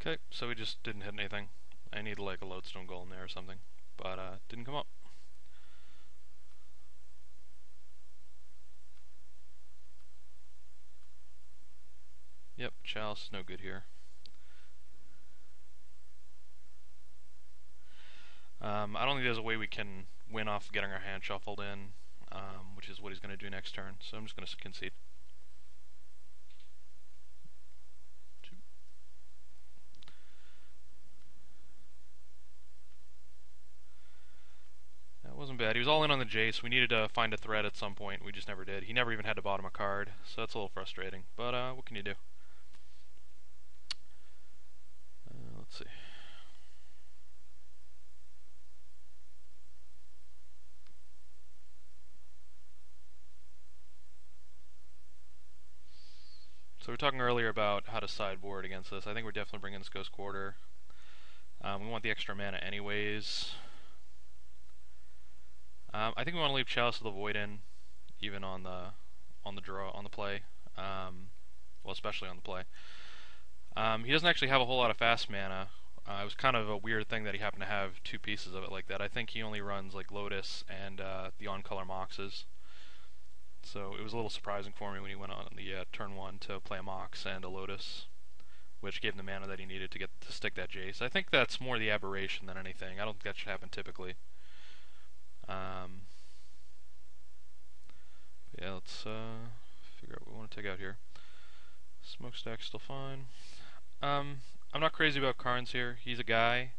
Okay, so we just didn't hit anything. I need like a lodestone golem there or something, but didn't come up. Yep, chalice is no good here. I don't think there's a way we can win off getting our hand shuffled in, which is what he's going to do next turn, so I'm just going to concede. That wasn't bad. He was all in on the Jace. We needed to find a threat at some point. We just never did. He never even had to bottom a card, so that's a little frustrating. But what can you do? Let's see. So we were talking earlier about how to sideboard against this. I think we're definitely bringing this Ghost Quarter. We want the extra mana anyways. I think we want to leave Chalice of the Void in, even on the play. Well, especially on the play. He doesn't actually have a whole lot of fast mana. It was kind of a weird thing that he happened to have two pieces of it like that. I think he only runs like Lotus and the on-color Moxes. So it was a little surprising for me when he went on the turn 1 to play a Mox and a Lotus, which gave him the mana that he needed to stick that Jace. I think that's more the aberration than anything. I don't think that should happen typically. Yeah, let's figure out what we want to take out here. Smokestack's still fine. I'm not crazy about Karns here. He's a guy,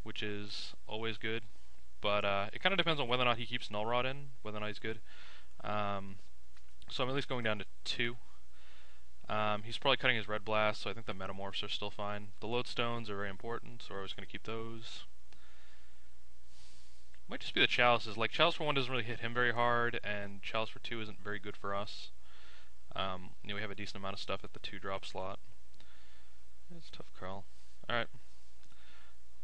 which is always good, but it kind of depends on whether or not he keeps Null Rod in, whether or not he's good. So I'm at least going down to 2. He's probably cutting his Red Blast, so I think the Metamorphs are still fine. The Lodestones are very important, so I was going to keep those. Might just be the Chalices. Like, Chalice for 1 doesn't really hit him very hard, and Chalice for 2 isn't very good for us. We have a decent amount of stuff at the 2-drop slot. It's a tough call. Alright.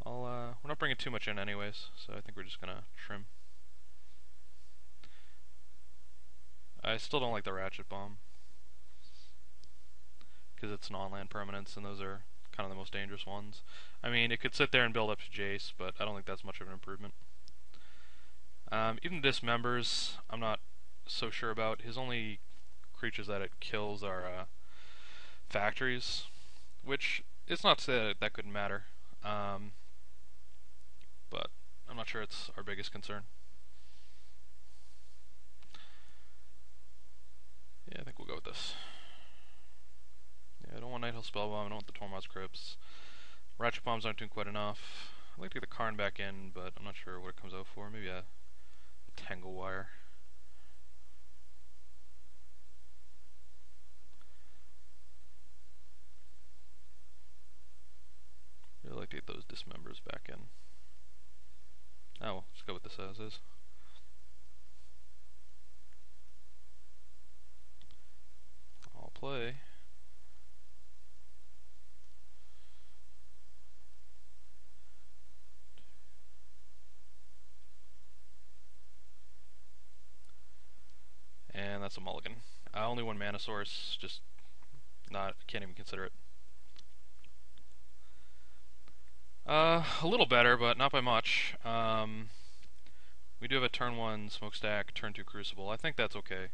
We're not bringing too much in anyways, so I think we're just gonna trim. I still don't like the Ratchet Bomb, because it's non-land permanents, and those are kind of the most dangerous ones. I mean, it could sit there and build up to Jace, but I don't think that's much of an improvement. Even Dismembers, I'm not so sure about. His only creatures that it kills are factories, which it's not to say that that couldn't matter, but I'm not sure it's our biggest concern. Yeah, I think we'll go with this. Yeah, I don't want Nighthill Spellbomb, I don't want the Tormod's Crypts. Ratchet Bombs aren't doing quite enough. I'd like to get the Karn back in, but I'm not sure what it comes out for. Maybe a Tangle Wire. Really like to get those Dismembers back in. Oh, well, let's go with this as is. I'll play. And that's a mulligan. Only 1 mana source, just can't even consider it. A little better, but not by much. We do have a turn 1 Smokestack, turn 2 Crucible. I think that's okay.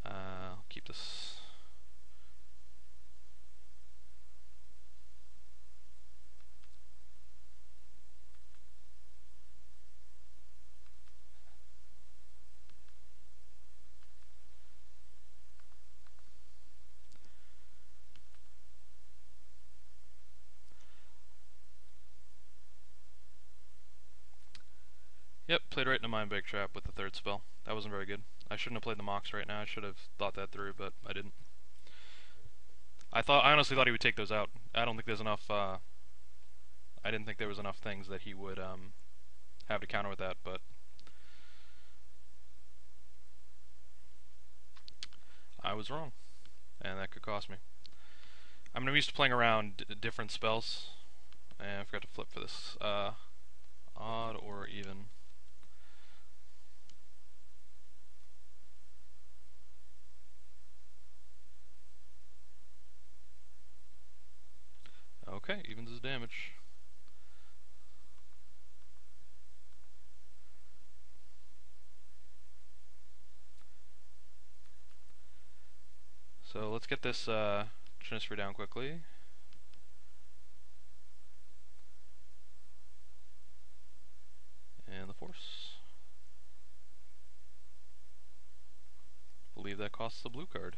I'll keep this. Yep, played right into Mindbreak Trap with the 3rd spell. That wasn't very good. I shouldn't have played the Mox right now. I should have thought that through, but I didn't. I honestly thought he would take those out. I don't think there's enough, I didn't think there was enough things that he would have to counter with that, but I was wrong, and that could cost me. I'm used to playing around different spells, and I forgot to flip for this. Odd or even. Okay. damage. So let's get this transfer down quickly. And the force. Believe that costs the blue card.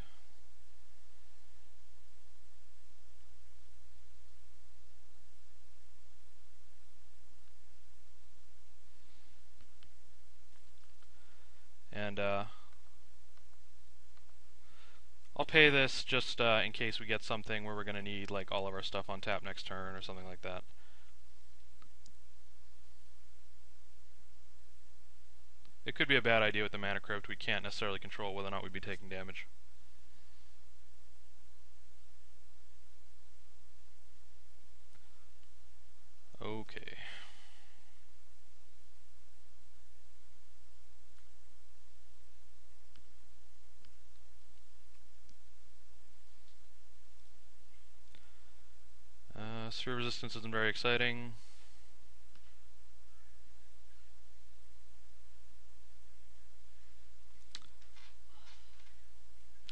And I'll pay this just in case we get something where we're going to need like all of our stuff on tap next turn or something like that. It could be a bad idea with the mana crypt. We can't necessarily control whether or not we'd be taking damage. Okay. Sphere resistance isn't very exciting.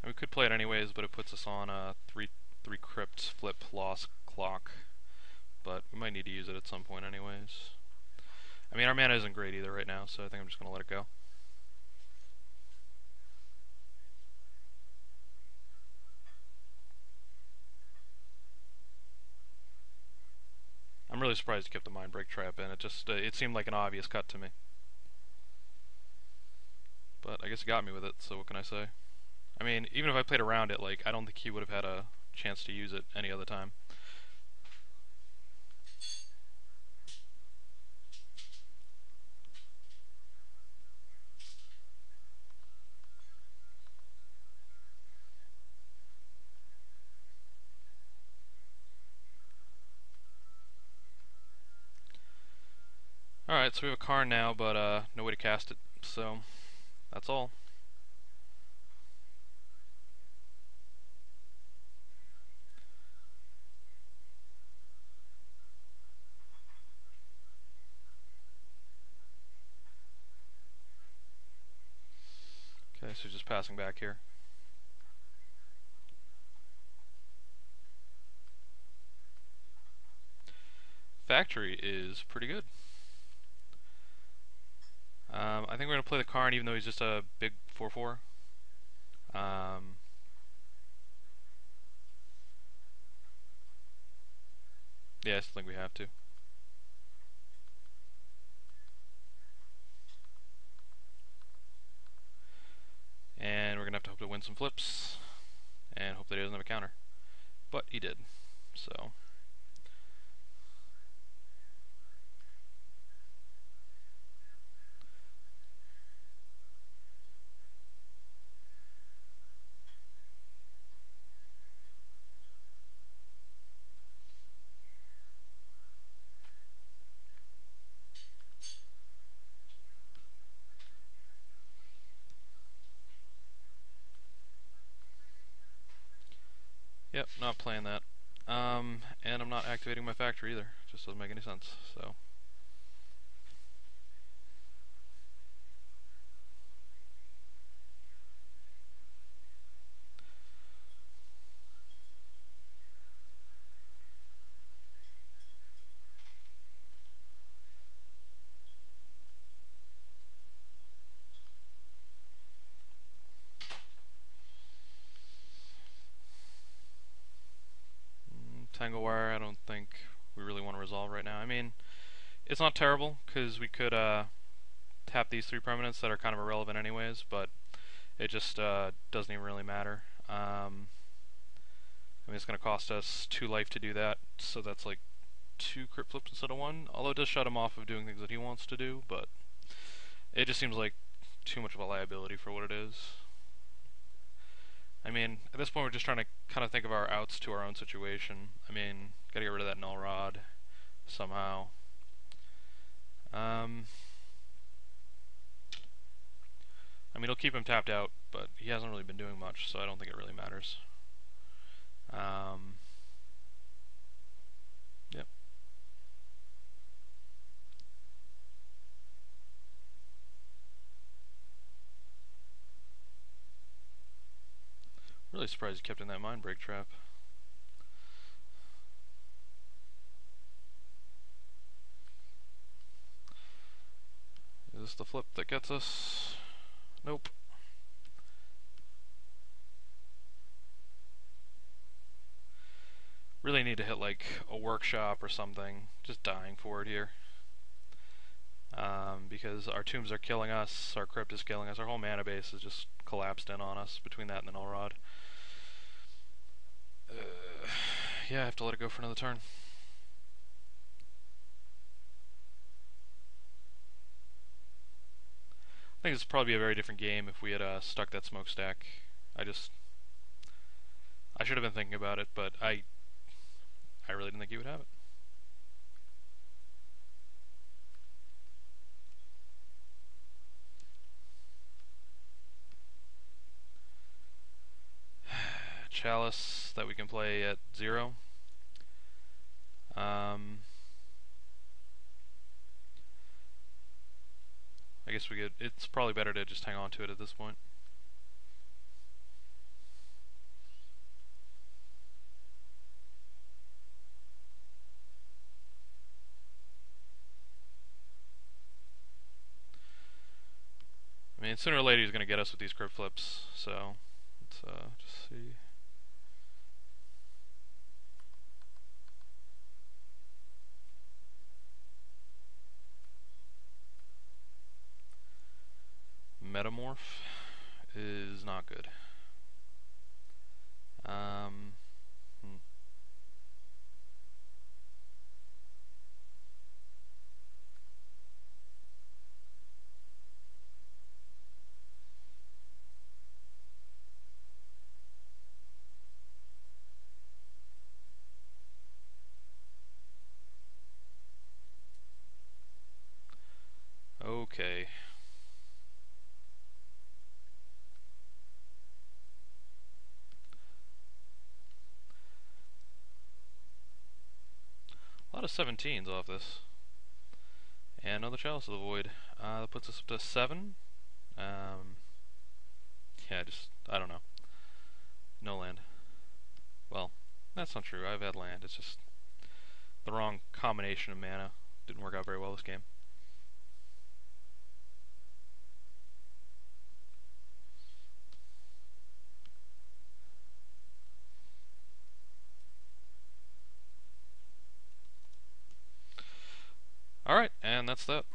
And we could play it anyways, but it puts us on a 3 crypt flip loss clock. But we might need to use it at some point anyways. I mean, our mana isn't great either right now, so I think I'm just going to let it go. I'm really surprised you kept the Mind Break trap in. It just it seemed like an obvious cut to me. But I guess he got me with it, so what can I say? I mean, even if I played around it, like, I don't think he would have had a chance to use it any other time. Alright, so we have a Karn now, but no way to cast it, so that's all. Okay, so just passing back here. Factory is pretty good. I think we're going to play the Karn even though he's just a big 4/4. Yeah, I still think we have to. And we're going to have to hope to win some flips. And hope that he doesn't have a counter. But he did. So... Yep, not playing that. And I'm not activating my factory either. Just doesn't make any sense, so... Tangle Wire, I don't think we really want to resolve right now. I mean, it's not terrible, because we could tap these 3 permanents that are kind of irrelevant anyways, but it just doesn't even really matter. I mean, it's going to cost us 2 life to do that, so that's like 2 crypt flips instead of 1, although it does shut him off of doing things that he wants to do, but it just seems like too much of a liability for what it is. I mean, at this point we're just trying to kind of think of our outs to our own situation. I mean, gotta get rid of that Null Rod somehow. I mean, it'll keep him tapped out, but he hasn't really been doing much, so I don't think it really matters. Yep. surprised he kept in that mind break trap. Is this the flip that gets us? Nope. Really need to hit like a workshop or something. Just dying for it here. Because our tombs are killing us, our crypt is killing us, our whole mana base is just collapsed in on us between that and the null rod. Yeah, I have to let it go for another turn. I think this would probably be a very different game if we had stuck that smokestack. I should have been thinking about it, but I really didn't think he would have it. Chalice that we can play at 0. I guess we could. It's probably better to just hang on to it at this point. I mean, sooner or later he's going to get us with these crypt flips, so let's just see. Metamorph is not good. Okay. A lot of 17s off this. And another Chalice of the Void. That puts us up to 7. Yeah, I don't know. No land. Well, that's not true. I've had land. It's just the wrong combination of mana. Didn't work out very well this game. Alright, and that's that.